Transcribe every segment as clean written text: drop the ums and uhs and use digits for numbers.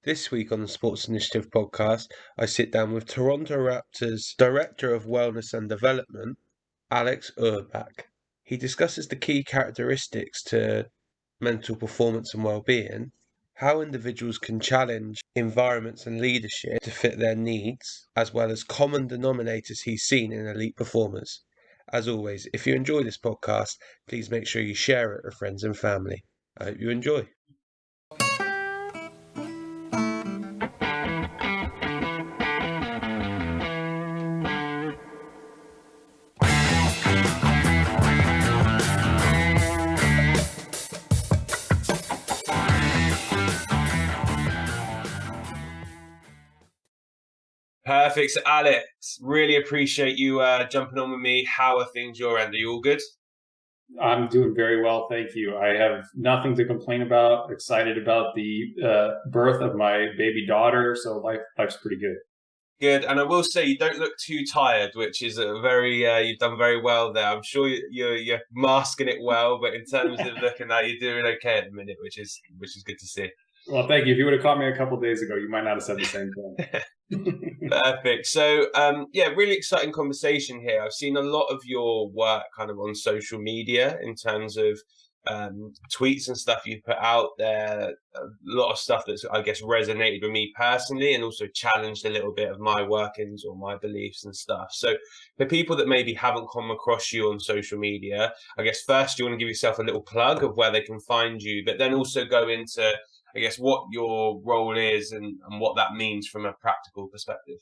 This week on the Sports Initiative podcast, I sit down with Toronto Raptors Director of Wellness and Development, Alex Auerbach. He discusses the key characteristics to mental performance and well-being, how individuals can challenge environments and leadership to fit their needs, as well as common denominators he's seen in elite performers. As always, if you enjoy this podcast, please make sure you share it with friends and family. I hope you enjoy. Perfect. So, Alex, really appreciate you jumping on with me. How are things your end? Are you all good? I'm doing very well, thank you. I have nothing to complain about. Excited about the birth of my baby daughter, so life's pretty good. Good. And I will say you don't look too tired, which is a very you've done very well there. I'm sure you're masking it well, but in terms of looking at you're doing okay at the minute, which is good to see. Well, thank you. If you would have caught me a couple of days ago, you might not have said the same thing. Perfect. So, really exciting conversation here. I've seen a lot of your work kind of on social media in terms of tweets and stuff you put out there. A lot of stuff that's, I guess, resonated with me personally and also challenged a little bit of my workings or my beliefs and stuff. So for people that maybe haven't come across you on social media, I guess first you want to give yourself a little plug of where they can find you, but then also go into, I guess, what your role is and what that means from a practical perspective.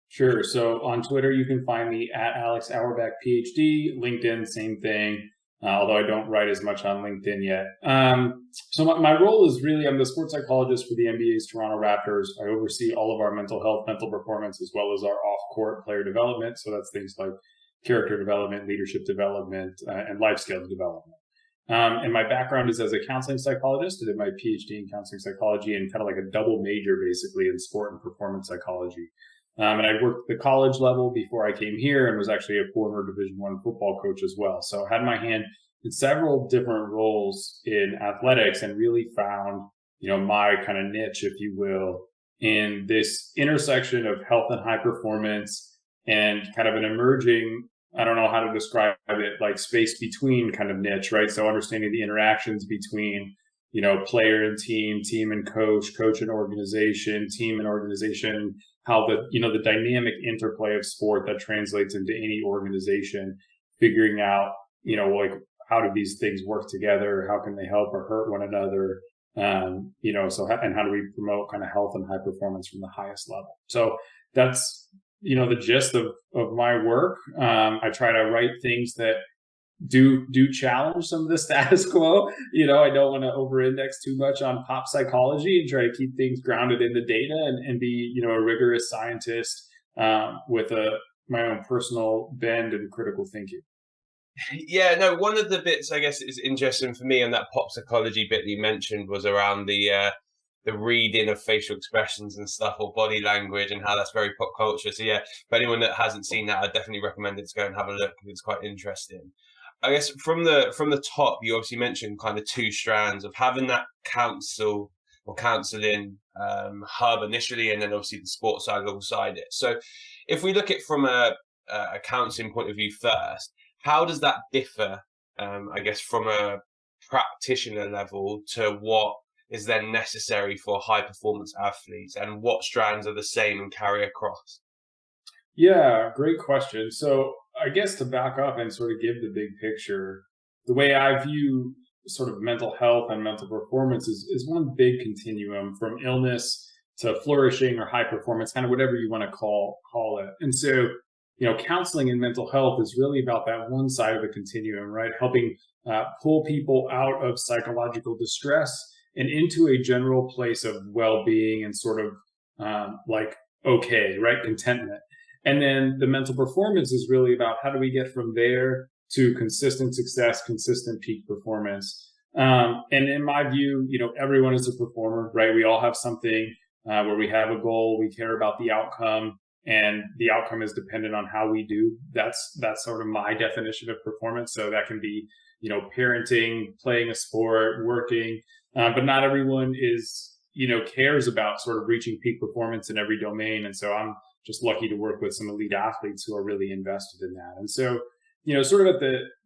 Sure. So on Twitter, you can find me at Alex Auerbach, PhD. LinkedIn, same thing. Although I don't write as much on LinkedIn yet. So my role is really, I'm the sports psychologist for the NBA's Toronto Raptors. I oversee all of our mental health, mental performance, as well as our off-court player development. So that's things like character development, leadership development, and life skills development. And my background is as a counseling psychologist. I did my PhD in counseling psychology and kind of like a double major basically in sport and performance psychology. And I worked at the college level before I came here and was actually a former Division I football coach as well. So I had my hand in several different roles in athletics and really found, my kind of niche, if you will, in this intersection of health and high performance and kind of an emerging, I don't know how to describe it, like space between kind of niche, right? So understanding the interactions between, player and team and coach and organization, team and organization, how the dynamic interplay of sport that translates into any organization, figuring out, like how do these things work together? How can they help or hurt one another? And how do we promote kind of health and high performance from the highest level? So that's, the gist of my work. I try to write things that do challenge some of the status quo. I don't want to over-index too much on pop psychology and try to keep things grounded in the data and be, a rigorous scientist with my own personal bend and critical thinking. Yeah, no, one of the bits I guess is interesting for me on that pop psychology bit that you mentioned was around the reading of facial expressions and stuff or body language and how that's very pop culture. So yeah, for anyone that hasn't seen that, I definitely recommend it to go and have a look because it's quite interesting. I guess from the top, you obviously mentioned kind of two strands of having that counsel or counselling hub initially, and then obviously the sports side alongside it. So if we look at it from a counselling point of view first, how does that differ, I guess, from a practitioner level to what is then necessary for high performance athletes, and what strands are the same and carry across? Yeah, great question. So I guess to back up and sort of give the big picture, the way I view sort of mental health and mental performance is one big continuum from illness to flourishing or high performance, kind of whatever you want to call it. And so, counseling in mental health is really about that one side of the continuum, right? Helping pull people out of psychological distress and into a general place of well-being and sort of right? Contentment. And then the mental performance is really about how do we get from there to consistent success, consistent peak performance. And in my view, everyone is a performer, right? We all have something where we have a goal, we care about the outcome, and the outcome is dependent on how we do. That's sort of my definition of performance. So that can be, parenting, playing a sport, working, but not everyone is cares about sort of reaching peak performance in every domain. And so I'm just lucky to work with some elite athletes who are really invested in that. And so, sort of at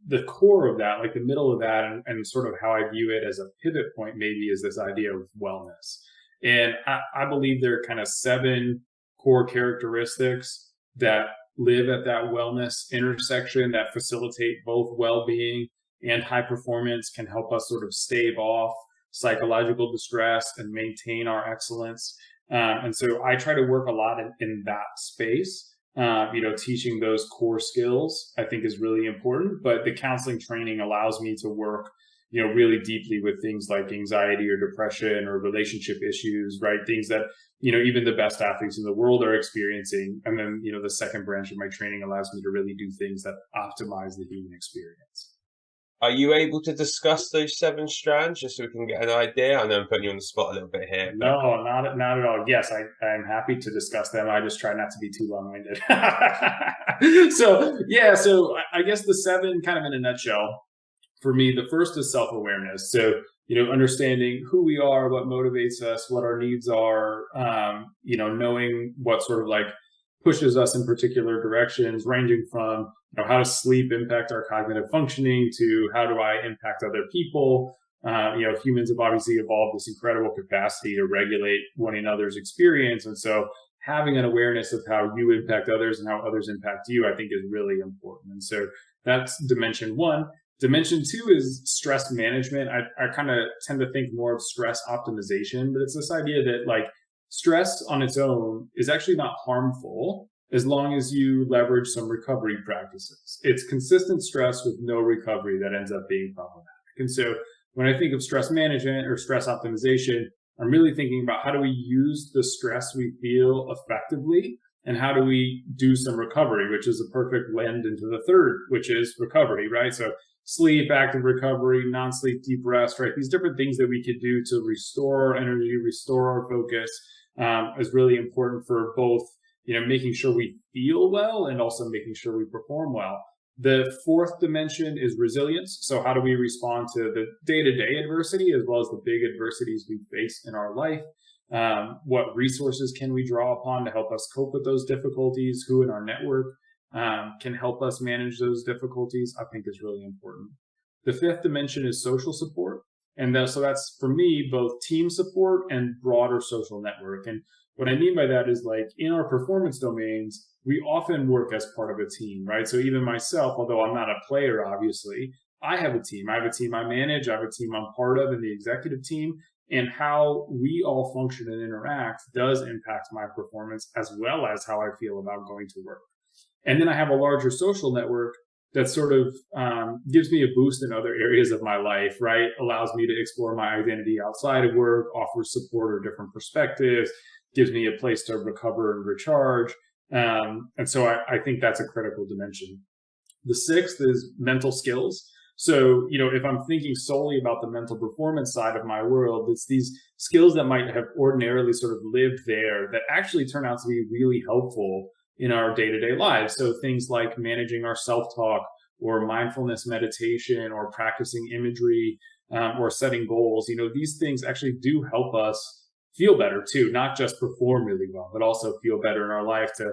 the core of that, like the middle of that, and sort of how I view it as a pivot point maybe, is this idea of wellness. And I believe there are kind of 7 core characteristics that live at that wellness intersection that facilitate both well-being and high performance, can help us sort of stave off psychological distress and maintain our excellence. And so I try to work a lot in that space. Teaching those core skills, I think, is really important. But the counseling training allows me to work, really deeply with things like anxiety or depression or relationship issues, right? Things that, even the best athletes in the world are experiencing. And then, the second branch of my training allows me to really do things that optimize the human experience. Are you able to discuss those 7 strands just so we can get an idea? I know I'm putting you on the spot a little bit here. But... No, not at all. Yes, I'm happy to discuss them. I just try not to be too long-winded. So I guess the 7, kind of in a nutshell, for me, the first is self-awareness. So, understanding who we are, what motivates us, what our needs are, knowing what sort of like pushes us in particular directions, ranging from how does sleep impact our cognitive functioning to how do I impact other people. Humans have obviously evolved this incredible capacity to regulate one another's experience. And so having an awareness of how you impact others and how others impact you, I think, is really important. And so that's dimension 1. Dimension 2 is stress management. I kind of tend to think more of stress optimization, but it's this idea that like stress on its own is actually not harmful as long as you leverage some recovery practices. It's consistent stress with no recovery that ends up being problematic. And so when I think of stress management or stress optimization, I'm really thinking about how do we use the stress we feel effectively, and how do we do some recovery, which is a perfect blend into the third, which is recovery, right? So sleep, active recovery, non-sleep, deep rest, right? These different things that we could do to restore our energy, restore our focus, is really important for both, making sure we feel well and also making sure we perform well. The fourth dimension is resilience. So how do we respond to the day-to-day adversity as well as the big adversities we face in our life? What resources can we draw upon to help us cope with those difficulties? Who in our network can help us manage those difficulties, I think, is really important. The fifth dimension is social support. And so that's, for me, both team support and broader social network. And what I mean by that is, like, in our performance domains, we often work as part of a team, right? So even myself, although I'm not a player, obviously, I have a team. I have a team I manage. I have a team I'm part of in the executive team. And how we all function and interact does impact my performance as well as how I feel about going to work. And then I have a larger social network that sort of gives me a boost in other areas of my life, right? Allows me to explore my identity outside of work, offers support or different perspectives, gives me a place to recover and recharge. And so I think that's a critical dimension. The sixth is mental skills. So, if I'm thinking solely about the mental performance side of my world, it's these skills that might have ordinarily sort of lived there that actually turn out to be really helpful in our day-to-day lives. So things like managing our self-talk or mindfulness meditation or practicing imagery or setting goals, these things actually do help us feel better too, not just perform really well, but also feel better in our life to,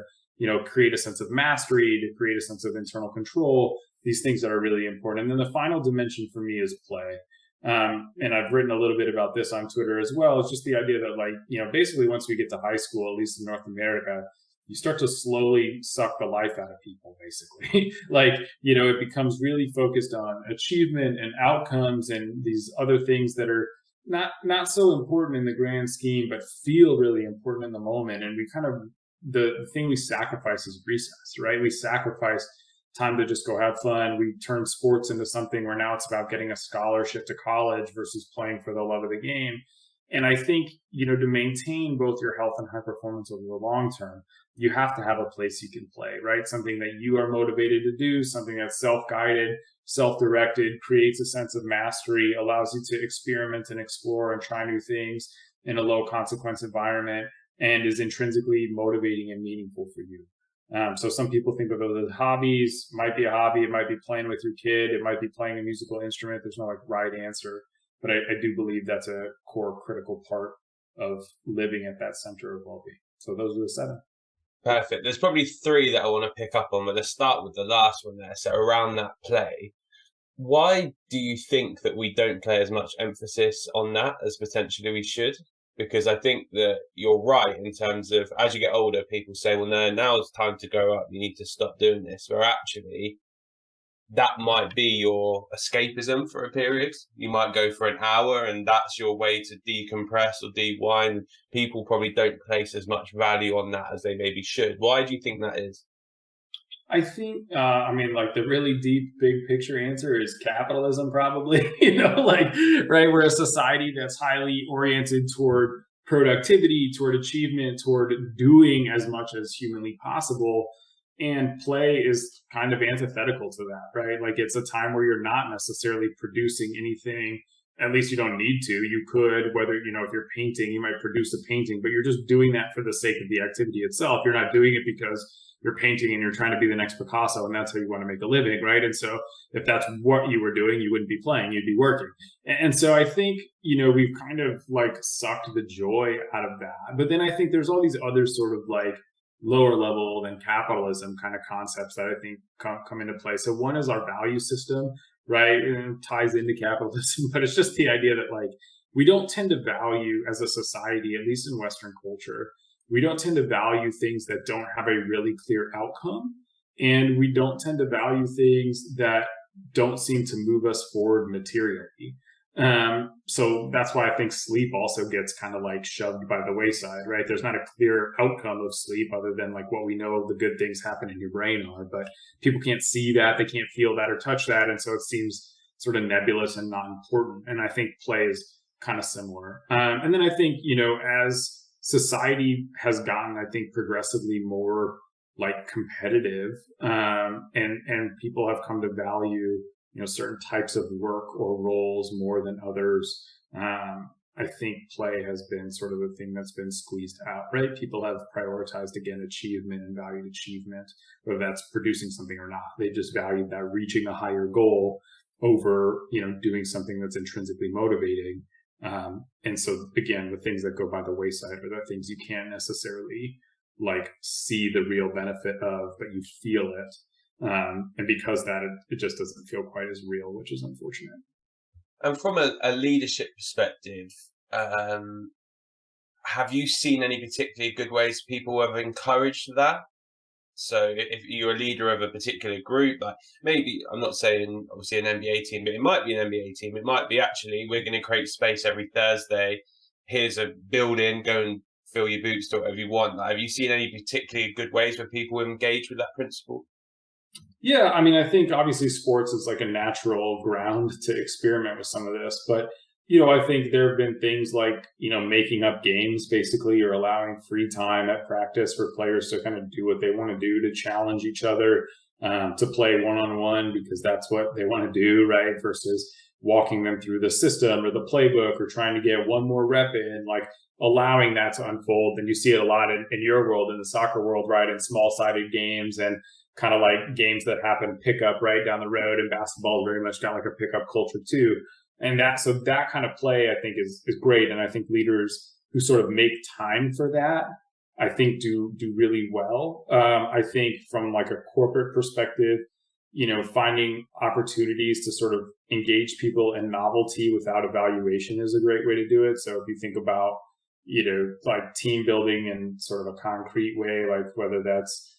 create a sense of mastery, to create a sense of internal control, these things that are really important. And then the final dimension for me is play. And I've written a little bit about this on Twitter as well. It's just the idea that, basically once we get to high school, at least in North America, you start to slowly suck the life out of people, basically. It becomes really focused on achievement and outcomes and these other things that are not so important in the grand scheme, but feel really important in the moment. And we kind of, the thing we sacrifice is recess, right? We sacrifice time to just go have fun. We turn sports into something where now it's about getting a scholarship to college versus playing for the love of the game. And I think, to maintain both your health and high performance over the long term, you have to have a place you can play, right? Something that you are motivated to do, something that's self-guided, self-directed, creates a sense of mastery, allows you to experiment and explore and try new things in a low consequence environment, and is intrinsically motivating and meaningful for you. So some people think of those as hobbies. Might be a hobby. It might be playing with your kid. It might be playing a musical instrument. There's no right answer. But I do believe that's a core critical part of living at that center of well-being. So those are the 7. Perfect. There's probably 3 that I want to pick up on, but let's start with the last one there. So around that play, why do you think that we don't play as much emphasis on that as potentially we should? Because I think that you're right in terms of, as you get older, people say, well, no, now it's time to grow up. You need to stop doing this. Where actually, that might be your escapism for a period. You might go for an hour and that's your way to decompress or de-wind. People probably don't place as much value on that as they maybe should. Why do you think that is? I think, like the really deep, big picture answer is capitalism, probably, right? We're a society that's highly oriented toward productivity, toward achievement, toward doing as much as humanly possible. And play is kind of antithetical to that, right? Like it's a time where you're not necessarily producing anything. At least you don't need to. You could, whether, if you're painting, you might produce a painting, but you're just doing that for the sake of the activity itself. You're not doing it because you're painting and you're trying to be the next Picasso and that's how you want to make a living, right? And so if that's what you were doing, you wouldn't be playing, you'd be working. And so I think, we've kind of like sucked the joy out of that. But then I think there's all these other sort of like lower level than capitalism kind of concepts that I think come into play. So one is our value system, right? And it ties into capitalism, but it's just the idea that like we don't tend to value as a society, at least in Western culture, we don't tend to value things that don't have a really clear outcome. And we don't tend to value things that don't seem to move us forward materially. So that's why I think sleep also gets kind of like shoved by the wayside, right? There's not a clear outcome of sleep other than like what we know the good things happen in your brain are, but people can't see that, they can't feel that or touch that. And so it seems sort of nebulous and not important. And I think play is kind of similar. And then I think, as society has gotten, I think, progressively more like competitive, and people have come to value certain types of work or roles more than others. I think play has been sort of the thing that's been squeezed out, right? People have prioritized, again, achievement and valued achievement, whether that's producing something or not. They just valued that reaching a higher goal over, doing something that's intrinsically motivating. And so again, the things that go by the wayside are the things you can't necessarily like see the real benefit of, but you feel it. And because that, it just doesn't feel quite as real, which is unfortunate. And from a leadership perspective, have you seen any particularly good ways people have encouraged that? So if you're a leader of a particular group, like maybe, I'm not saying obviously an NBA team, but it might be an NBA team. It might be actually, we're going to create space every Thursday. Here's a building, go and fill your boots, do whatever you want. Like, have you seen any particularly good ways where people engage with that principle? Yeah, I think obviously sports is like a natural ground to experiment with some of this, but I think there have been things like, making up games basically, or allowing free time at practice for players to kind of do what they want to do, to challenge each other, to play one-on-one because that's what they want to do, right? Versus walking them through the system or the playbook or trying to get one more rep in, like allowing that to unfold. And you see it a lot in your world, in the soccer world, right? In small-sided games and kind of like games that happen pickup right down the road, and basketball very much got like a pickup culture too. And so that kind of play, I think, is great. And I think leaders who sort of make time for that, I think do really well. I think from like a corporate perspective, finding opportunities to sort of engage people in novelty without evaluation is a great way to do it. So if you think about, like team building in sort of a concrete way, like whether that's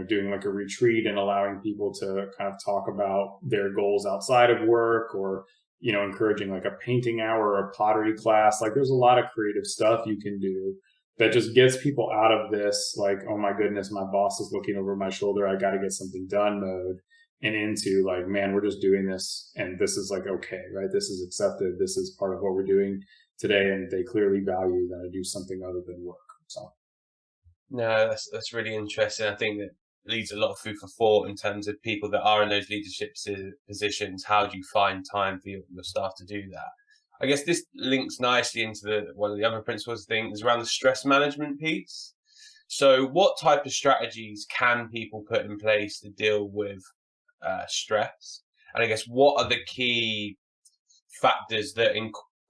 doing like a retreat and allowing people to kind of talk about their goals outside of work, or, encouraging like a painting hour or a pottery class. Like there's a lot of creative stuff you can do that just gets people out of this, like, oh my goodness, my boss is looking over my shoulder, I got to get something done mode, and into like, man, we're just doing this and this is like, okay, right? This is accepted. This is part of what we're doing today. And they clearly value that I do something other than work. So. No, that's really interesting. I think that leaves a lot of food for thought in terms of people that are in those leadership positions. How do you find time for your staff to do that? I guess this links nicely into one of the other principles things around the stress management piece. So what type of strategies can people put in place to deal with stress? And I guess what are the key factors that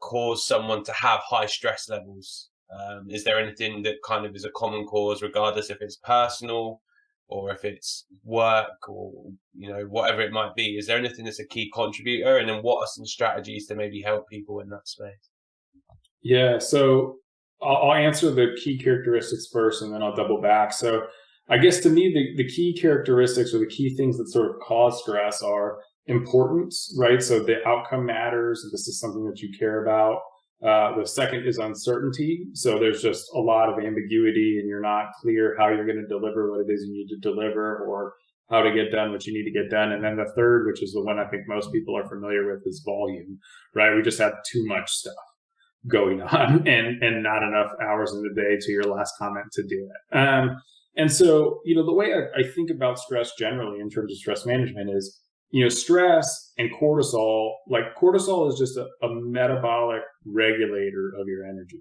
cause someone to have high stress levels? Is there anything that kind of is a common cause, regardless if it's personal or if it's work or, whatever it might be? Is there anything that's a key contributor? And then what are some strategies to maybe help people in that space? Yeah, so I'll answer the key characteristics first, and then I'll double back. So I guess to me, the key characteristics or the key things that sort of cause stress are importance, right? So the outcome matters. This is something that you care about. The second is uncertainty. So there's just a lot of ambiguity and you're not clear how you're going to deliver what it is you need to deliver or how to get done what you need to get done. And then the third, which is the one I think most people are familiar with, is volume, right? We just have too much stuff going on and not enough hours in the day, to your last comment, to do it. And so, the way I think about stress generally in terms of stress management is, stress and cortisol, like cortisol is just a metabolic regulator of your energy.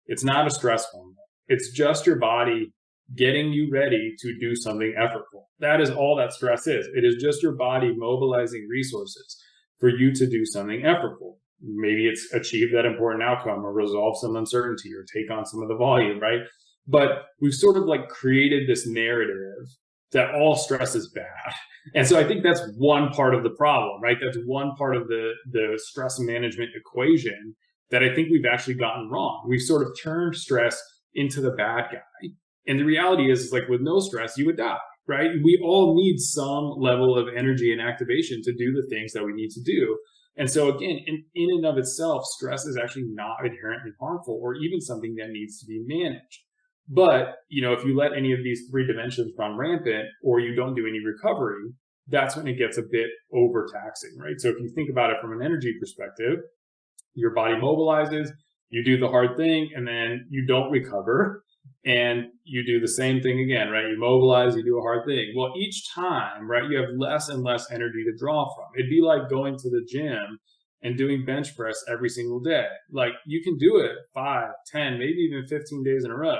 It's not a stress hormone. It's just your body getting you ready to do something effortful. That is all that stress is. It is just your body mobilizing resources for you to do something effortful. Maybe it's achieve that important outcome or resolve some uncertainty or take on some of the volume, right? But we've sort of like created this narrative that all stress is bad. And so I think that's one part of the problem, right? That's one part of the stress management equation that I think we've actually gotten wrong. We've sort of turned stress into the bad guy. And the reality is like with no stress, you would die, right? We all need some level of energy and activation to do the things that we need to do. And so again, in and of itself, stress is actually not inherently harmful or even something that needs to be managed. But, if you let any of these three dimensions run rampant or you don't do any recovery, that's when it gets a bit overtaxing, right? So if you think about it from an energy perspective, your body mobilizes, you do the hard thing, and then you don't recover. And you do the same thing again, right? You mobilize, you do a hard thing. Well, each time, right, you have less and less energy to draw from. It'd be like going to the gym and doing bench press every single day. Like you can do it 5, 10, maybe even 15 days in a row,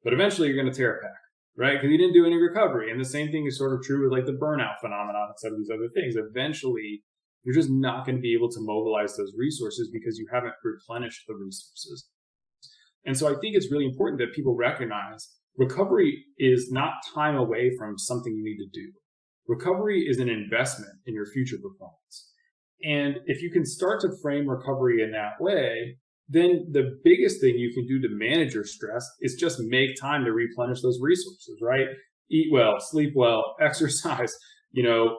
but eventually you're going to tear a pec, right? Because you didn't do any recovery. And the same thing is sort of true with like the burnout phenomenon and some of these other things. Eventually, you're just not going to be able to mobilize those resources because you haven't replenished the resources. And so I think it's really important that people recognize recovery is not time away from something you need to do. Recovery is an investment in your future performance. And if you can start to frame recovery in that way, then the biggest thing you can do to manage your stress is just make time to replenish those resources, right? Eat well, sleep well, exercise,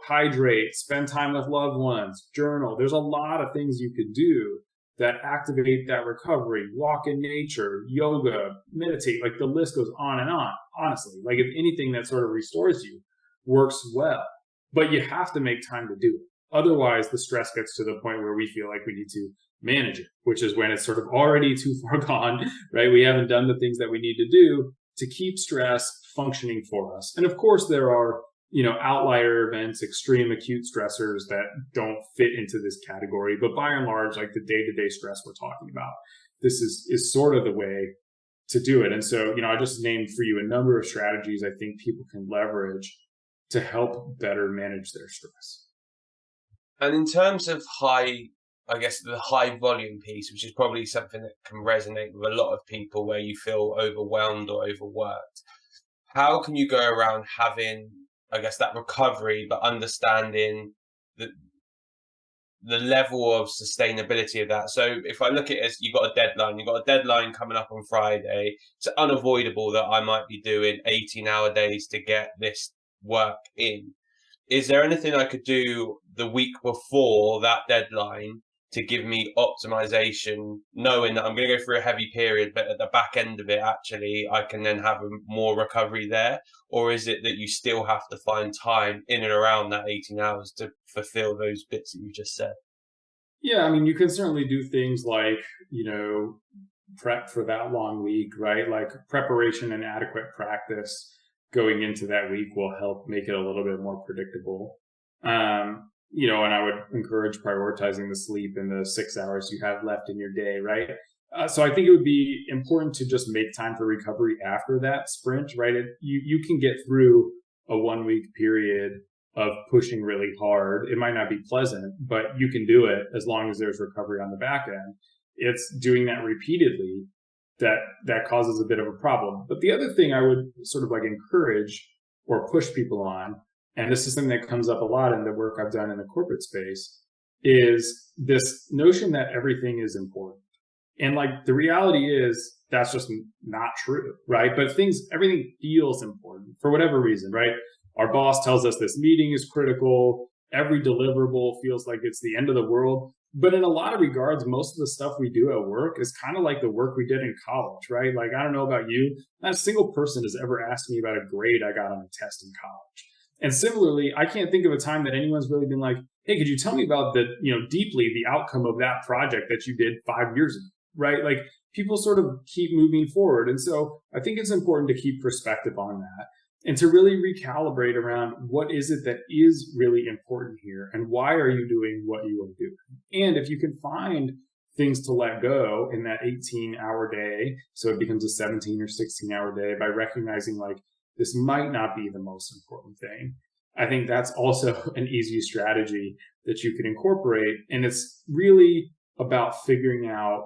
hydrate, spend time with loved ones, journal. There's a lot of things you could do that activate that recovery, walk in nature, yoga, meditate, like the list goes on and on, honestly. Like if anything that sort of restores you works well, but you have to make time to do it. Otherwise, the stress gets to the point where we feel like we need to manage it, which is when it's sort of already too far gone, right? We haven't done the things that we need to do to keep stress functioning for us. And of course, there are outlier events, extreme acute stressors that don't fit into this category. But by and large, like the day-to-day stress we're talking about, this is sort of the way to do it. And so, I just named for you a number of strategies I think people can leverage to help better manage their stress. And in terms of the high volume piece, which is probably something that can resonate with a lot of people where you feel overwhelmed or overworked, how can you go around having that recovery, but understanding the level of sustainability of that? So if I look at it as you've got a deadline coming up on Friday, it's unavoidable that I might be doing 18-hour days to get this work in. Is there anything I could do the week before that deadline to give me optimization, knowing that I'm going to go through a heavy period, but at the back end of it, actually, I can then have more recovery there? Or is it that you still have to find time in and around that 18 hours to fulfill those bits that you just said? Yeah, I mean, you can certainly do things like, prep for that long week, right? Like preparation and adequate practice going into that week will help make it a little bit more predictable. And I would encourage prioritizing the sleep in the 6 hours you have left in your day, right? So I think it would be important to just make time for recovery after that sprint, right? You can get through a 1 week period of pushing really hard. It might not be pleasant, but you can do it as long as there's recovery on the back end. it's doing that repeatedly that causes a bit of a problem. But the other thing I would sort of like encourage or push people on, and this is something that comes up a lot in the work I've done in the corporate space, is this notion that everything is important. And like the reality is that's just not true, right? But everything feels important for whatever reason, right? Our boss tells us this meeting is critical. Every deliverable feels like it's the end of the world. But in a lot of regards, most of the stuff we do at work is kind of like the work we did in college, right? Like, I don't know about you, not a single person has ever asked me about a grade I got on a test in college. And similarly, I can't think of a time that anyone's really been like, hey, could you tell me about deeply the outcome of that project that you did 5 years ago, right? Like, people sort of keep moving forward. And so I think it's important to keep perspective on that and to really recalibrate around what is it that is really important here and why are you doing what you are doing. And if you can find things to let go in that 18-hour day, so it becomes a 17 or 16-hour day, by recognizing like this might not be the most important thing, I think that's also an easy strategy that you can incorporate. And it's really about figuring out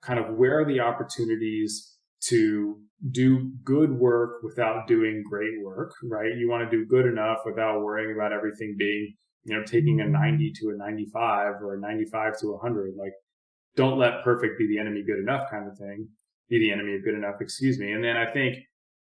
kind of where are the opportunities to do good work without doing great work, right? You want to do good enough without worrying about everything being, taking a 90 to a 95 or a 95 to 100. Like, don't let perfect be the enemy good enough kind of thing. Be the enemy of good enough, excuse me. And then I think,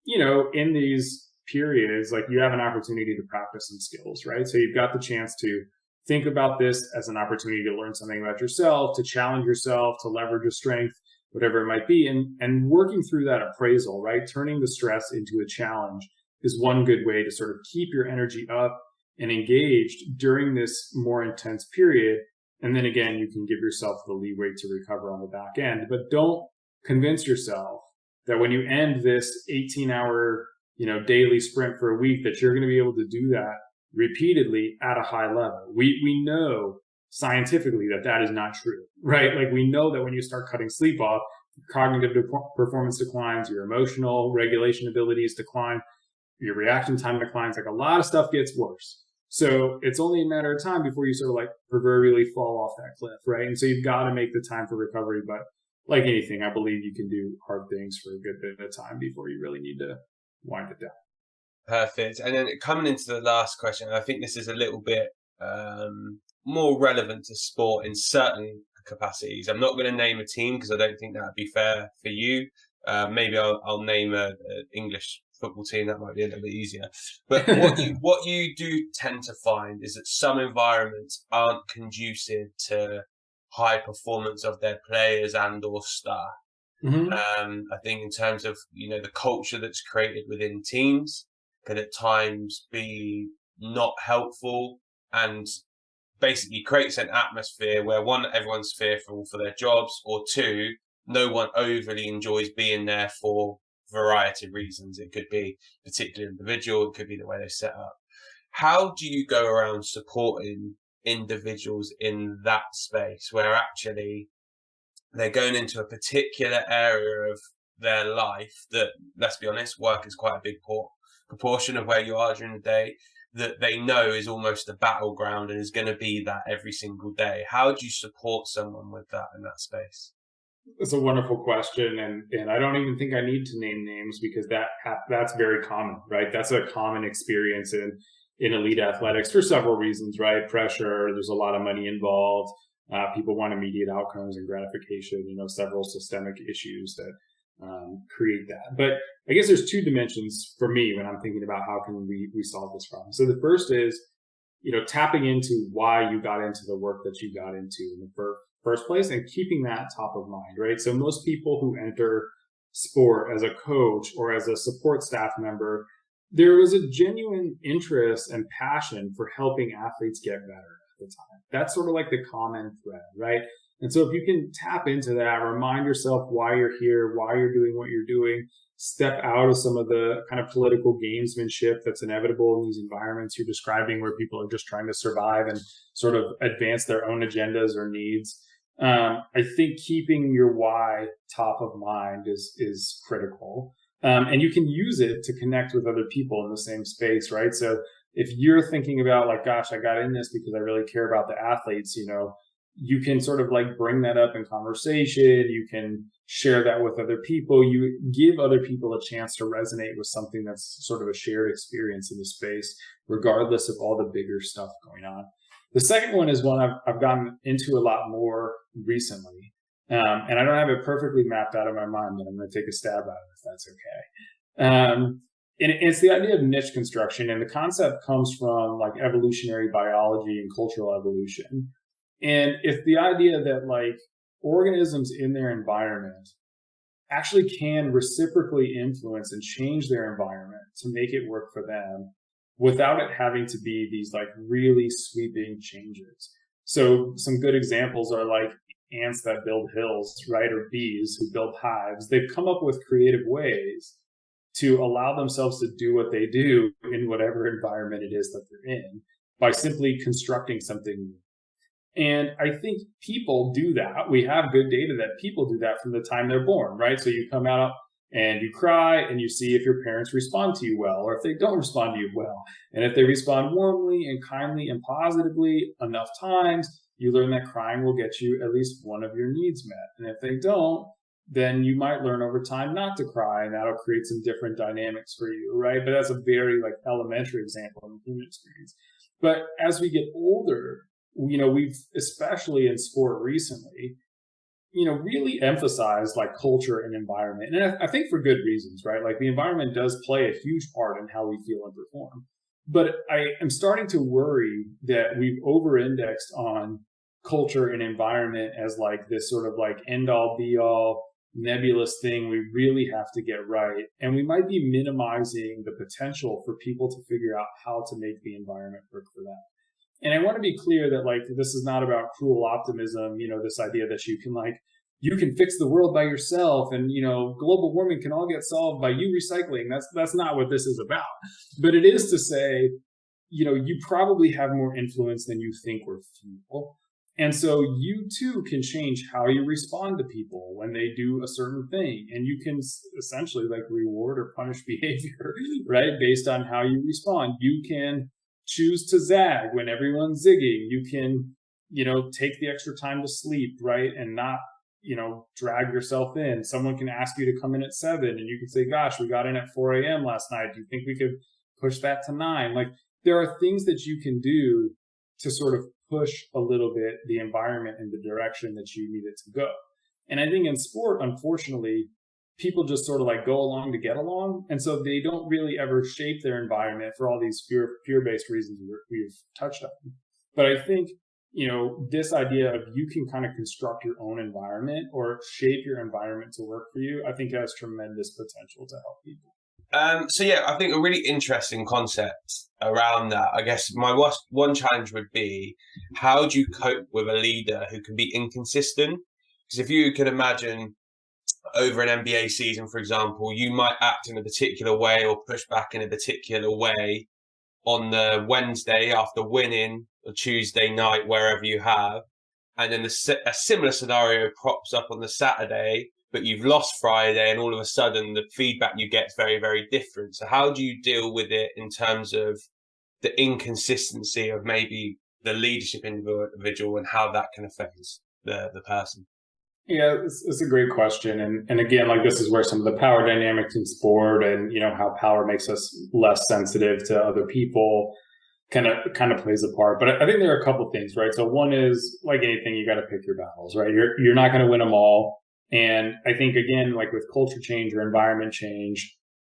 in these periods, like, you have an opportunity to practice some skills, right? So you've got the chance to think about this as an opportunity to learn something about yourself, to challenge yourself, to leverage a strength, whatever it might be. And working through that appraisal, right? Turning the stress into a challenge is one good way to sort of keep your energy up and engaged during this more intense period. And then again, you can give yourself the leeway to recover on the back end. But don't convince yourself that when you end this 18-hour, daily sprint for a week, that you're going to be able to do that repeatedly at a high level. We know scientifically that is not true, right? Like, we know that when you start cutting sleep off, cognitive performance declines, your emotional regulation abilities decline, your reaction time declines, like a lot of stuff gets worse. So it's only a matter of time before you sort of like proverbially fall off that cliff, right? And so you've got to make the time for recovery. But like anything, I believe you can do hard things for a good bit of time before you really need to wind it down. Perfect. And then coming into the last question, I think this is a little bit more relevant to sport in certain capacities. I'm not going to name a team because I don't think that would be fair for you. Maybe I'll name a English football team. That might be a little bit easier. But what you do tend to find is that some environments aren't conducive to high performance of their players and or staff. Mm-hmm. I think in terms of the culture that's created within teams can at times be not helpful and basically creates an atmosphere where, one, everyone's fearful for their jobs, or two, no one overly enjoys being there for a variety of reasons. It could be a particular individual, it could be the way they're set up. How do you go around supporting individuals in that space where actually they're going into a particular area of their life that, let's be honest, work is quite a big proportion of where you are during the day, that they know is almost a battleground and is going to be that every single day? How do you support someone with that in that space? That's a wonderful question, and I don't even think I need to name names because that's very common, right? That's a common experience in elite athletics for several reasons, right? Pressure, there's a lot of money involved. People want immediate outcomes and gratification, several systemic issues that create that. But I guess there's two dimensions for me when I'm thinking about how can we solve this problem. So the first is, tapping into why you got into the work that you got into in the first place and keeping that top of mind, right? So most people who enter sport as a coach or as a support staff member, there was a genuine interest and passion for helping athletes get better at the time. That's sort of like the common thread, right? And so if you can tap into that, remind yourself why you're here, why you're doing what you're doing, step out of some of the kind of political gamesmanship that's inevitable in these environments you're describing where people are just trying to survive and sort of advance their own agendas or needs. I think keeping your why top of mind is critical. And you can use it to connect with other people in the same space, right? So if you're thinking about like, gosh, I got in this because I really care about the athletes, you can sort of like bring that up in conversation. You can share that with other people. You give other people a chance to resonate with something that's sort of a shared experience in the space, regardless of all the bigger stuff going on. The second one is one I've gotten into a lot more recently. And I don't have it perfectly mapped out of my mind, but I'm going to take a stab at it if that's okay. And it's the idea of niche construction. And the concept comes from like evolutionary biology and cultural evolution. And it's the idea that like organisms in their environment actually can reciprocally influence and change their environment to make it work for them without it having to be these like really sweeping changes. So some good examples are like ants that build hills, right? Or bees who build hives. They've come up with creative ways to allow themselves to do what they do in whatever environment it is that they're in by simply constructing something new. And I think people do that. We have good data that people do that from the time they're born, right? So you come out and you cry and you see if your parents respond to you well, or if they don't respond to you well. And if they respond warmly and kindly and positively enough times, you learn that crying will get you at least one of your needs met. And if they don't, then you might learn over time not to cry, and that'll create some different dynamics for you, right? But that's a very like elementary example in the human experience. But as we get older, you know, we've, especially in sport recently, you know, really emphasized like culture and environment. And I think for good reasons, right? Like the environment does play a huge part in how we feel and perform. But I am starting to worry that we've over-indexed on culture and environment as like this sort of like end all be all nebulous thing we really have to get right. And we might be minimizing the potential for people to figure out how to make the environment work for them. And I want to be clear that like this is not about cruel optimism, you know, this idea that you can fix the world by yourself and, you know, global warming can all get solved by you recycling. That's not what this is about. But it is to say, you know, you probably have more influence than you think or feel. And so you too can change how you respond to people when they do a certain thing. And you can essentially like reward or punish behavior, right? Based on how you respond. You can choose to zag when everyone's zigging. You can, you know, take the extra time to sleep, right? And not, you know, drag yourself in. Someone can ask you to come in at 7 and you can say, gosh, we got in at 4 a.m. last night. Do you think we could push that to 9? Like there are things that you can do to sort of push a little bit the environment in the direction that you need it to go. And I think in sport, unfortunately, people just sort of like go along to get along. And so they don't really ever shape their environment for all these fear-based reasons we've touched on. But I think, you know, this idea of you can kind of construct your own environment or shape your environment to work for you, I think has tremendous potential to help people. So yeah, I think a really interesting concept around that. I guess my one challenge would be, how do you cope with a leader who can be inconsistent? Because if you could imagine over an NBA season, for example, you might act in a particular way or push back in a particular way on the Wednesday after winning, or Tuesday night, wherever you have. And then a similar scenario props up on the Saturday, but you've lost Friday, and all of a sudden the feedback you get is very, very different. So how do you deal with it in terms of the inconsistency of maybe the leadership individual and how that can affect the person? Yeah, it's a great question. And again, like this is where some of the power dynamics in sport and, you know, how power makes us less sensitive to other people kind of plays a part. But I think there are a couple of things, right? So one is, like anything, you got to pick your battles, right? You're not going to win them all. And I think, again, like with culture change or environment change,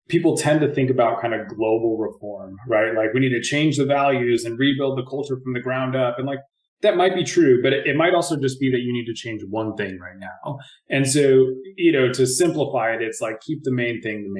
people tend to think about kind of global reform, right? Like we need to change the values and rebuild the culture from the ground up. And like that might be true, but it might also just be that you need to change one thing right now. And so, you know, to simplify it, it's like keep the main thing,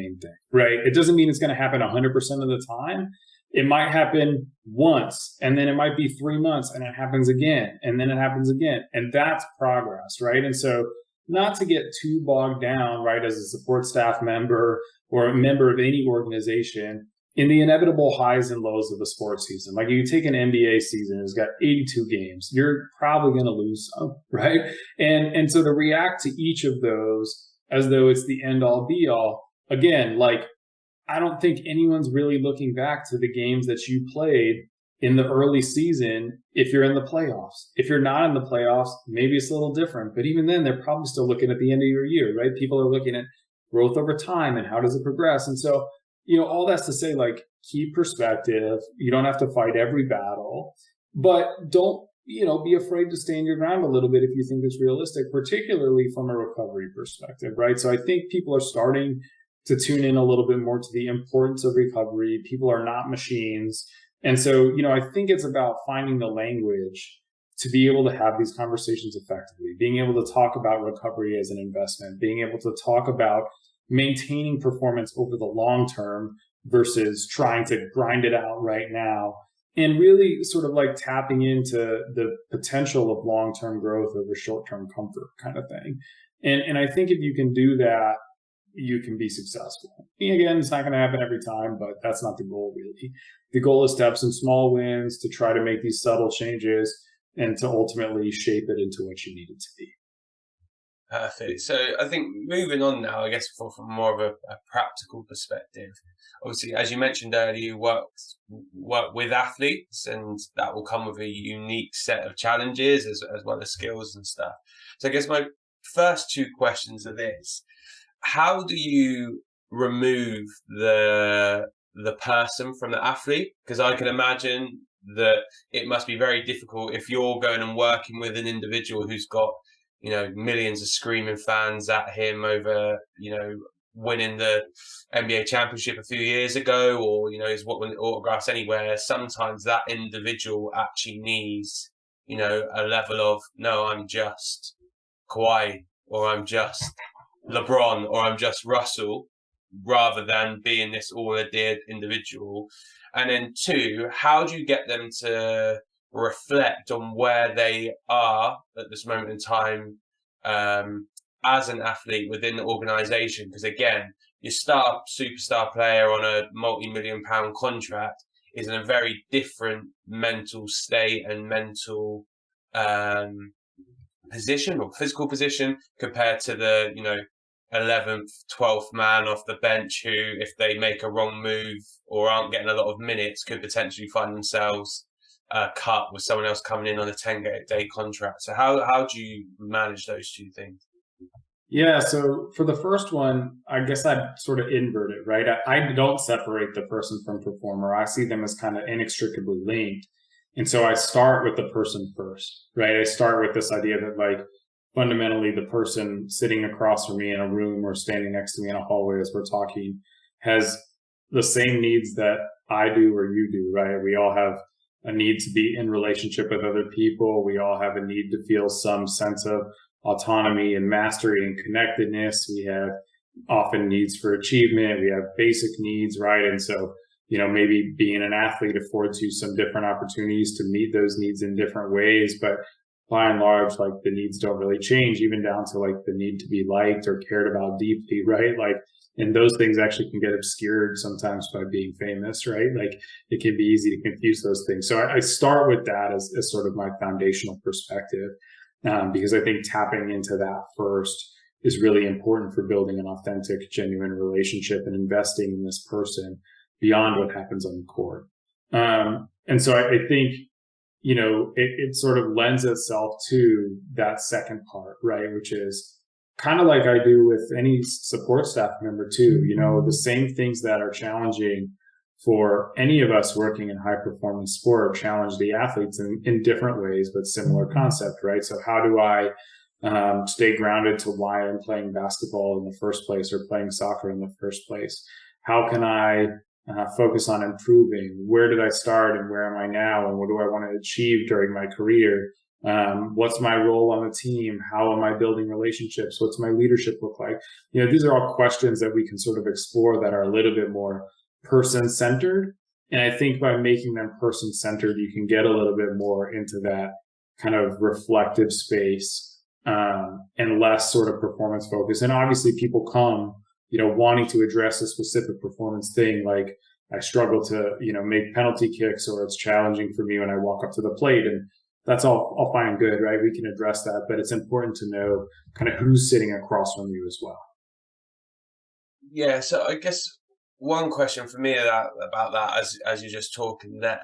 right? It doesn't mean it's going to happen 100% of the time. It might happen once, and then it might be 3 months, and it happens again, and then it happens again. And that's progress, right? And so not to get too bogged down, right, as a support staff member or a member of any organization in the inevitable highs and lows of the sports season. Like you take an NBA season, it's got 82 games. You're probably going to lose some, right? And so to react to each of those as though it's the end all be all, again, like I don't think anyone's really looking back to the games that you played in the early season if you're in the playoffs. If you're not in the playoffs, maybe it's a little different. But even then, they're probably still looking at the end of your year, right? People are looking at growth over time and how does it progress. And so, all that's to say, like, keep perspective. You don't have to fight every battle, but don't, be afraid to stand your ground a little bit if you think it's realistic, particularly from a recovery perspective, right? So I think people are starting to tune in a little bit more to the importance of recovery. People are not machines. And so, I think it's about finding the language to be able to have these conversations effectively, being able to talk about recovery as an investment, being able to talk about maintaining performance over the long term versus trying to grind it out right now, and really sort of like tapping into the potential of long-term growth over short-term comfort kind of thing. And I think if you can do that, you can be successful. And again, it's not going to happen every time, but that's not the goal really. The goal is to have some small wins, to try to make these subtle changes, and to ultimately shape it into what you need it to be. Perfect. So I think moving on now, I guess from more of a practical perspective, obviously, as you mentioned earlier, you work with athletes, and that will come with a unique set of challenges as well as skills and stuff. So I guess my first two questions are this: how do you remove the person from the athlete? Because I can imagine that it must be very difficult if you're going and working with an individual who's got millions of screaming fans at him over, winning the NBA championship a few years ago, or, is what winning autographs anywhere. Sometimes that individual actually needs, a level of, no, I'm just Kawhi, or I'm just LeBron, or I'm just Russell, rather than being this all-adored individual. And then two, how do you get them to reflect on where they are at this moment in time as an athlete within the organization? Because again, your superstar player on a multi-million-pound contract is in a very different mental state and mental position or physical position compared to the 11th, 12th man off the bench who, if they make a wrong move or aren't getting a lot of minutes, could potentially find themselves cut with someone else coming in on a 10-day contract. So how do you manage those two things? Yeah, so for the first one, I guess I'd sort of invert it, right? I don't separate the person from performer. I see them as kind of inextricably linked. And so I start with the person first, right? I start with this idea that, like, fundamentally the person sitting across from me in a room or standing next to me in a hallway as we're talking has the same needs that I do or you do, right? We all have a need to be in relationship with other people. We all have a need to feel some sense of autonomy and mastery and connectedness. We have often needs for achievement. We have basic needs, right? And so, maybe being an athlete affords you some different opportunities to meet those needs in different ways. But by and large, like, the needs don't really change, even down to like the need to be liked or cared about deeply, right? Like, and those things actually can get obscured sometimes by being famous, right? Like, it can be easy to confuse those things. So I start with that as sort of my foundational perspective, because I think tapping into that first is really important for building an authentic, genuine relationship and investing in this person beyond what happens on the court. And so I think, it sort of lends itself to that second part, right? Which is kind of like I do with any support staff member too, the same things that are challenging for any of us working in high performance sport challenge the athletes in different ways, but similar concept, right? So how do I stay grounded to why I'm playing basketball in the first place or playing soccer in the first place? How can I focus on improving? Where did I start and where am I now? And what do I want to achieve during my career? What's my role on the team? How am I building relationships? What's my leadership look like? These are all questions that we can sort of explore that are a little bit more person-centered. And I think by making them person-centered, you can get a little bit more into that kind of reflective space, and less sort of performance focused. And obviously people come, wanting to address a specific performance thing, like I struggle to, make penalty kicks, or it's challenging for me when I walk up to the plate. And that's all fine and good, right? We can address that, but it's important to know kind of who's sitting across from you as well. Yeah, so I guess one question for me about that, as you're just talking there,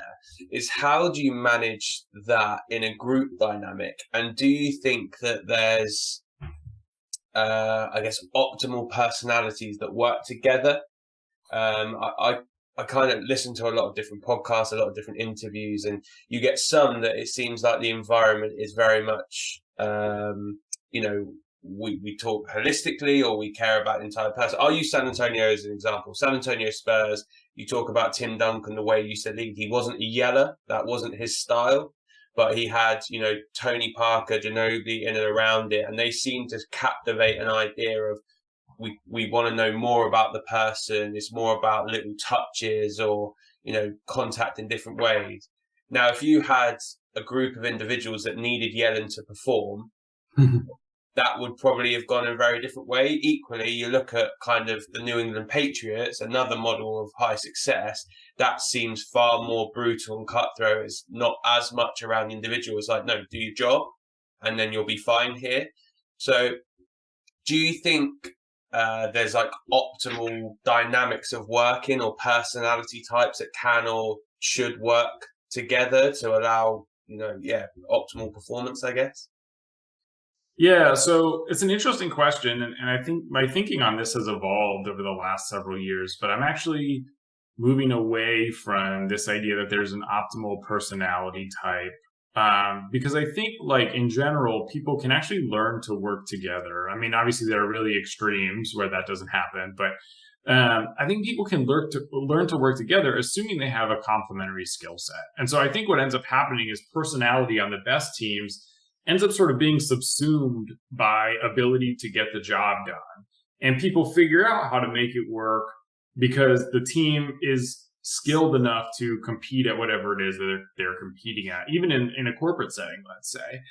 is how do you manage that in a group dynamic? And do you think that there's, I guess, optimal personalities that work together? I kind of listen to a lot of different podcasts, a lot of different interviews, and you get some that it seems like the environment is very much, you know, we talk holistically or we care about the entire person. I'll use San Antonio as an example. San Antonio Spurs, you talk about Tim Duncan, the way he used to lead. He wasn't a yeller. That wasn't his style. But he had, Tony Parker, Ginobili in and around it. And they seemed to captivate an idea of we want to know more about the person. It's more about little touches or, contact in different ways. Now, if you had a group of individuals that needed yelling to perform, that would probably have gone a very different way. Equally, you look at kind of the New England Patriots, another model of high success, that seems far more brutal and cutthroat. It's not as much around the individual. It's like, no, do your job and then you'll be fine here. So do you think there's like optimal dynamics of working or personality types that can or should work together to allow, optimal performance, I guess? Yeah, so it's an interesting question, and I think my thinking on this has evolved over the last several years, but I'm actually moving away from this idea that there's an optimal personality type, because I think, like, in general, people can actually learn to work together. I mean, obviously there are really extremes where that doesn't happen, but I think people can learn to work together, assuming they have a complementary skill set. And so I think what ends up happening is personality on the best teams ends up sort of being subsumed by ability to get the job done. And people figure out how to make it work because the team is skilled enough to compete at whatever it is that they're competing at, even in a corporate setting, let's say.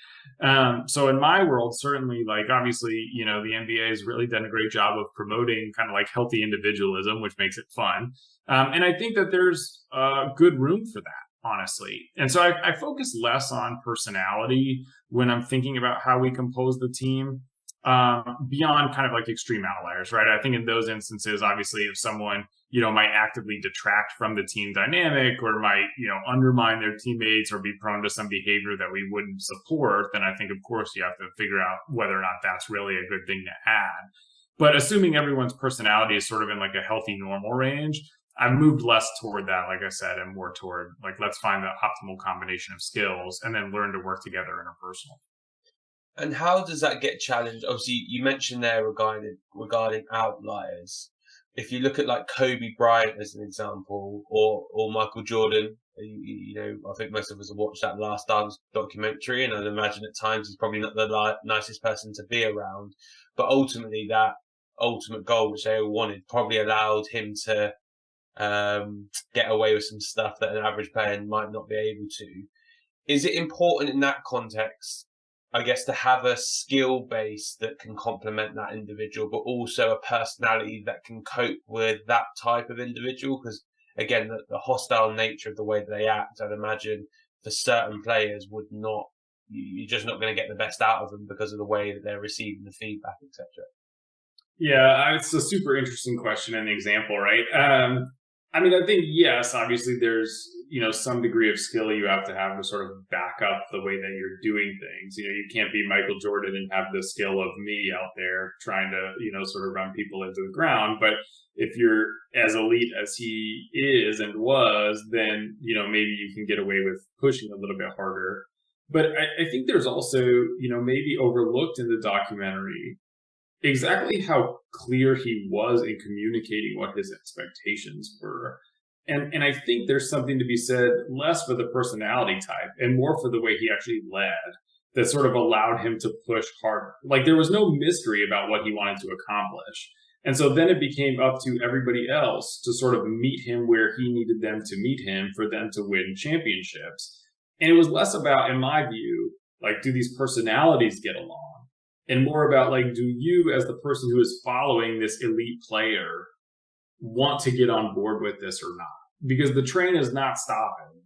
So in my world, certainly, like, obviously, the NBA has really done a great job of promoting kind of like healthy individualism, which makes it fun. And I think that there's good room for that, honestly. And so I focus less on personality when I'm thinking about how we compose the team, beyond kind of like extreme outliers, right? I think in those instances, obviously, if someone, might actively detract from the team dynamic or might, undermine their teammates or be prone to some behavior that we wouldn't support, then I think, of course, you have to figure out whether or not that's really a good thing to add. But assuming everyone's personality is sort of in like a healthy, normal range, I've moved less toward that, like I said, and more toward like, let's find the optimal combination of skills and then learn to work together interpersonally. And how does that get challenged? Obviously, you mentioned there regarding outliers. If you look at like Kobe Bryant as an example, or Michael Jordan, I think most of us have watched that Last Dance documentary, and I'd imagine at times he's probably not the nicest person to be around. But ultimately, that ultimate goal, which they all wanted, probably allowed him to get away with some stuff that an average player might not be able to. Is it important in that context, I guess, to have a skill base that can complement that individual, but also a personality that can cope with that type of individual? Because again, the hostile nature of the way that they act, I'd imagine for certain players would not, you're just not going to get the best out of them because of the way that they're receiving the feedback, etc. Yeah, it's a super interesting question and example, right? I mean, I think, yes, obviously there's, some degree of skill you have to sort of back up the way that you're doing things. You can't be Michael Jordan and have the skill of me out there trying to, sort of run people into the ground. But if you're as elite as he is and was, then, maybe you can get away with pushing a little bit harder. But I think there's also, maybe overlooked in the documentary exactly how clear he was in communicating what his expectations were. And I think there's something to be said less for the personality type and more for the way he actually led that sort of allowed him to push harder. Like, there was no mystery about what he wanted to accomplish. And so then it became up to everybody else to sort of meet him where he needed them to meet him for them to win championships. And it was less about, in my view, like, do these personalities get along? And more about, like, do you, as the person who is following this elite player, want to get on board with this or not? Because the train is not stopping.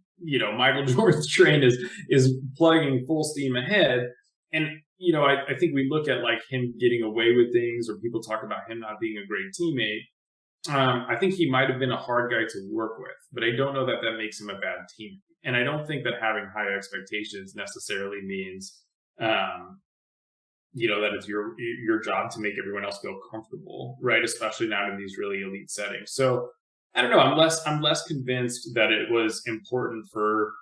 Michael Jordan's train is plugging full steam ahead. And, I think we look at, like, him getting away with things, or people talk about him not being a great teammate. I think he might have been a hard guy to work with, but I don't know that that makes him a bad teammate. And I don't think that having high expectations necessarily means, um, that it's your job to make everyone else feel comfortable, right? Especially not in these really elite settings. So I don't know. I'm less convinced that it was important for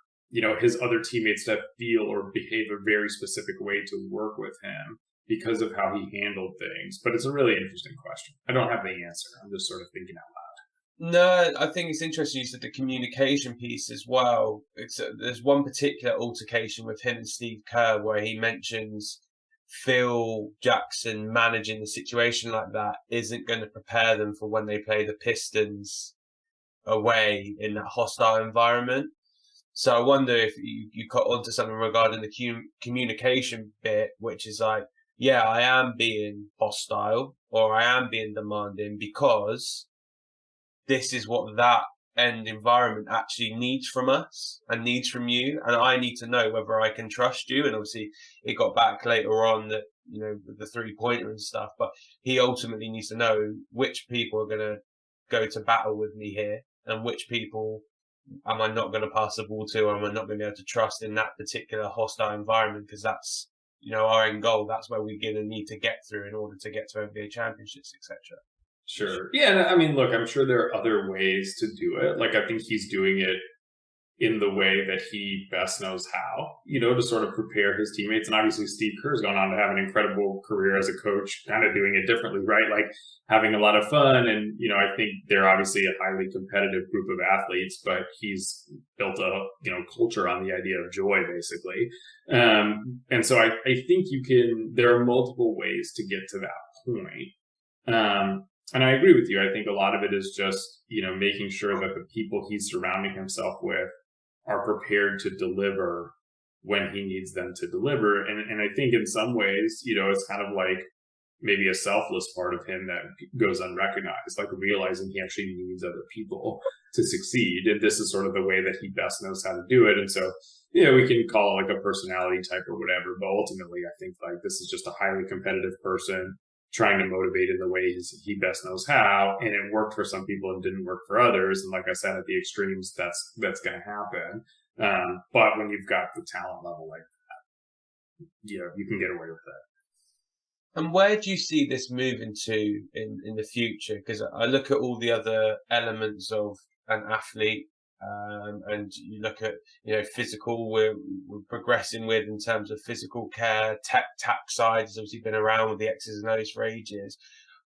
his other teammates to feel or behave a very specific way to work with him because of how he handled things. But it's a really interesting question. I don't have the answer. I'm just sort of thinking out No, I think it's interesting you said the communication piece as well. There's one particular altercation with him and Steve Kerr where he mentions Phil Jackson managing the situation like that isn't going to prepare them for when they play the Pistons away in that hostile environment. So I wonder if you got onto something regarding the communication bit, which is like, yeah, I am being hostile or I am being demanding because this is what that end environment actually needs from us and needs from you. And I need to know whether I can trust you. And obviously it got back later on that, with the 3-pointer and stuff, but he ultimately needs to know which people are going to go to battle with me here and which people am I not going to pass the ball to, or am I not going to be able to trust in that particular hostile environment? Because that's, our end goal. That's where we're going to need to get through in order to get to NBA championships, etc. Sure. Yeah. And I mean, look, I'm sure there are other ways to do it. Like, I think he's doing it in the way that he best knows how, to sort of prepare his teammates. And obviously Steve Kerr's gone on to have an incredible career as a coach, kind of doing it differently, right? Like having a lot of fun. And, I think they're obviously a highly competitive group of athletes, but he's built a, culture on the idea of joy, basically. And so I think there are multiple ways to get to that point. And I agree with you. I think a lot of it is just, making sure that the people he's surrounding himself with are prepared to deliver when he needs them to deliver. And I think in some ways, it's kind of like maybe a selfless part of him that goes unrecognized, like realizing he actually needs other people to succeed. And this is sort of the way that he best knows how to do it. And so, we can call it like a personality type or whatever, but ultimately I think like this is just a highly competitive person trying to motivate in the ways he best knows how. And it worked for some people and didn't work for others. And like I said, at the extremes, that's going to happen. But when you've got the talent level like that, you can get away with that. And where do you see this moving to in the future? Because I look at all the other elements of an athlete, and you look at, physical, we're progressing with in terms of physical care. Tech side has obviously been around with the X's and O's for ages.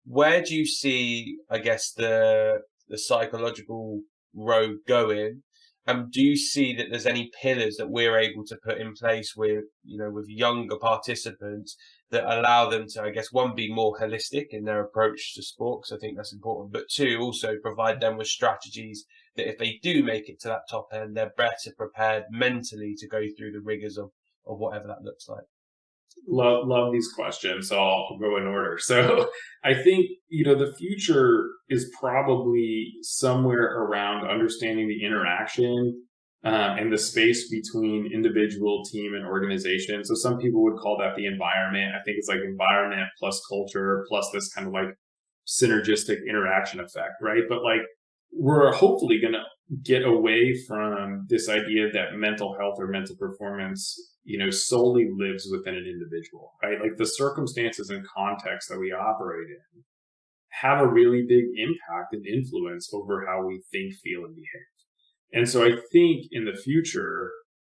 Where do you see, I guess, the psychological road going? And do you see that there's any pillars that we're able to put in place with, with younger participants that allow them to, I guess, one, be more holistic in their approach to sport, because I think that's important, but two, also provide them with strategies that if they do make it to that top end, they're better prepared mentally to go through the rigors of whatever that looks like. Love these questions. So I'll go in order. So I think, the future is probably somewhere around understanding the interaction and the space between individual, team, and organization. So some people would call that the environment. I think it's like environment plus culture plus this kind of like synergistic interaction effect, right? But like we're hopefully going to get away from this idea that mental health or mental performance, solely lives within an individual, right? Like the circumstances and context that we operate in have a really big impact and influence over how we think, feel, and behave. And so I think in the future,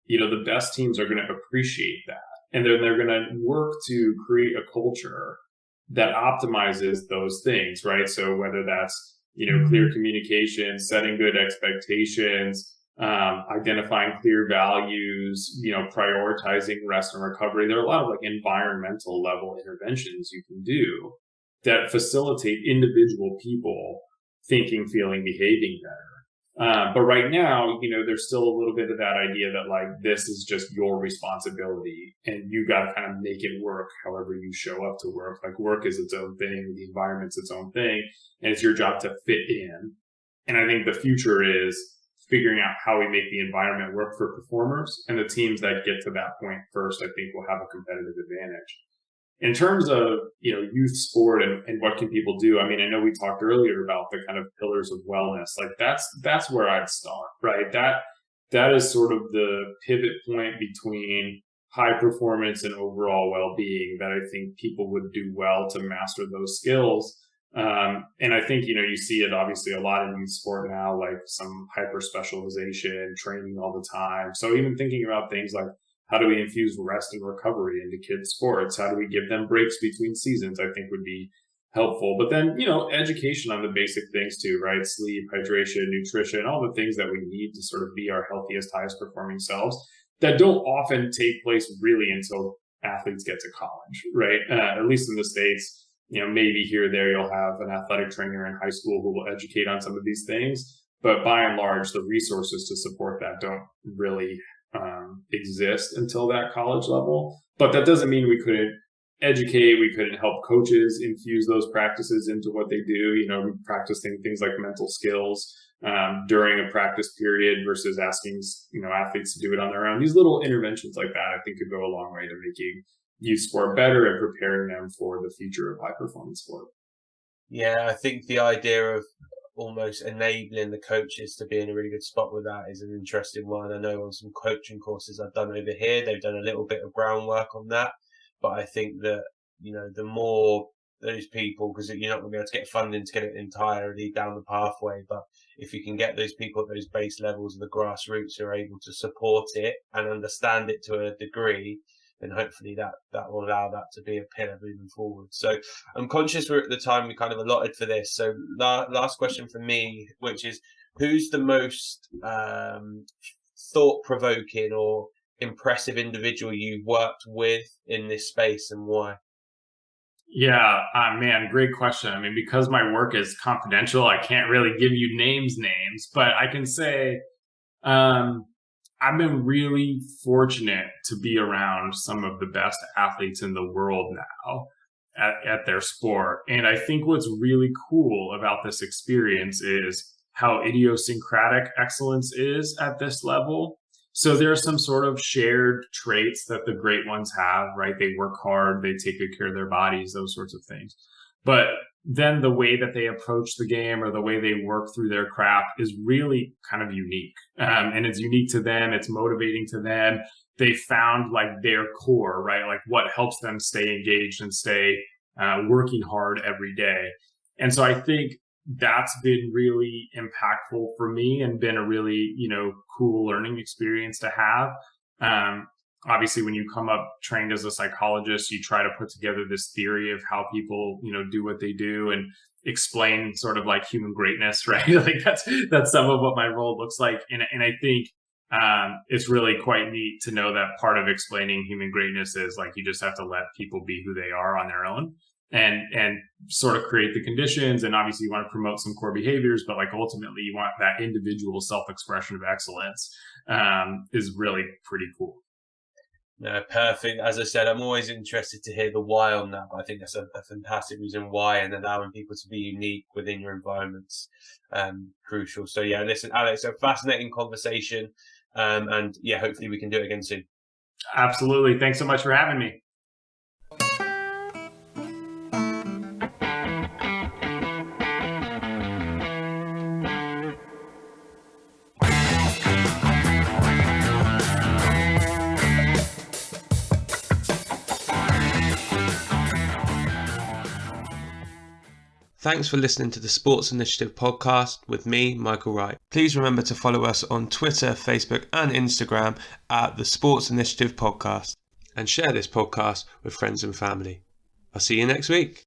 the best teams are going to appreciate that. And then they're going to work to create a culture that optimizes those things, right? So whether that's, clear communication, setting good expectations, identifying clear values, prioritizing rest and recovery. There are a lot of like environmental level interventions you can do that facilitate individual people thinking, feeling, behaving better. But right now, there's still a little bit of that idea that like, this is just your responsibility and you got to kind of make it work however you show up to work. Like work is its own thing. The environment's its own thing. And it's your job to fit in. And I think the future is figuring out how we make the environment work for performers, and the teams that get to that point first, I think will have a competitive advantage. In terms of, youth sport and what can people do? I mean, I know we talked earlier about the kind of pillars of wellness. Like that's where I'd start, right? That is sort of the pivot point between high performance and overall well-being that I think people would do well to master those skills. And I think, you see it obviously a lot in youth sport now, like some hyper specialization, training all the time. So even thinking about things like, how do we infuse rest and recovery into kids' sports? How do we give them breaks between seasons? I think would be helpful. But then, education on the basic things too, right? Sleep, hydration, nutrition, all the things that we need to sort of be our healthiest, highest performing selves that don't often take place really until athletes get to college, right? At least in the States, maybe here or there you'll have an athletic trainer in high school who will educate on some of these things. But by and large, the resources to support that don't really exist until that college level. But that doesn't mean we couldn't educate, we couldn't help coaches infuse those practices into what they do, practicing things like mental skills during a practice period versus asking, athletes to do it on their own. These little interventions like that, I think could go a long way to making youth sport better and preparing them for the future of high performance sport. Yeah, I think the idea of almost enabling the coaches to be in a really good spot with that is an interesting one. I know on some coaching courses I've done over here, they've done a little bit of groundwork on that. But I think that, the more those people, because you're not going to be able to get funding to get it entirely down the pathway, but if you can get those people at those base levels of the grassroots who are able to support it and understand it to a degree, then hopefully that will allow that to be a pillar moving forward. So I'm conscious we're at the time we kind of allotted for this. So last question from me, which is, who's the most thought-provoking or impressive individual you've worked with in this space, and why? Yeah, man, great question. I mean, because my work is confidential, I can't really give you names, but I can say I've been really fortunate to be around some of the best athletes in the world now at their sport. And I think what's really cool about this experience is how idiosyncratic excellence is at this level. So there are some sort of shared traits that the great ones have, right? They work hard, they take good care of their bodies, those sorts of things. But then the way that they approach the game or the way they work through their craft is really kind of unique. And it's unique to them. It's motivating to them. They found like their core, right? Like what helps them stay engaged and stay working hard every day. And so I think that's been really impactful for me and been a really, cool learning experience to have. Obviously, when you come up trained as a psychologist, you try to put together this theory of how people, do what they do and explain sort of like human greatness, right? Like that's some of what my role looks like. And I think it's really quite neat to know that part of explaining human greatness is like you just have to let people be who they are on their own and sort of create the conditions. And obviously you want to promote some core behaviors, but like ultimately you want that individual self-expression of excellence is really pretty cool. No, perfect. As I said, I'm always interested to hear the why on that, but I think that's a fantastic reason why, and allowing people to be unique within your environment's crucial. So yeah, listen, Alex, a fascinating conversation. And yeah, hopefully we can do it again soon. Absolutely. Thanks so much for having me. Thanks for listening to the Sports Initiative podcast with me, Michael Wright. Please remember to follow us on Twitter, Facebook and Instagram at the Sports Initiative Podcast, and share this podcast with friends and family. I'll see you next week.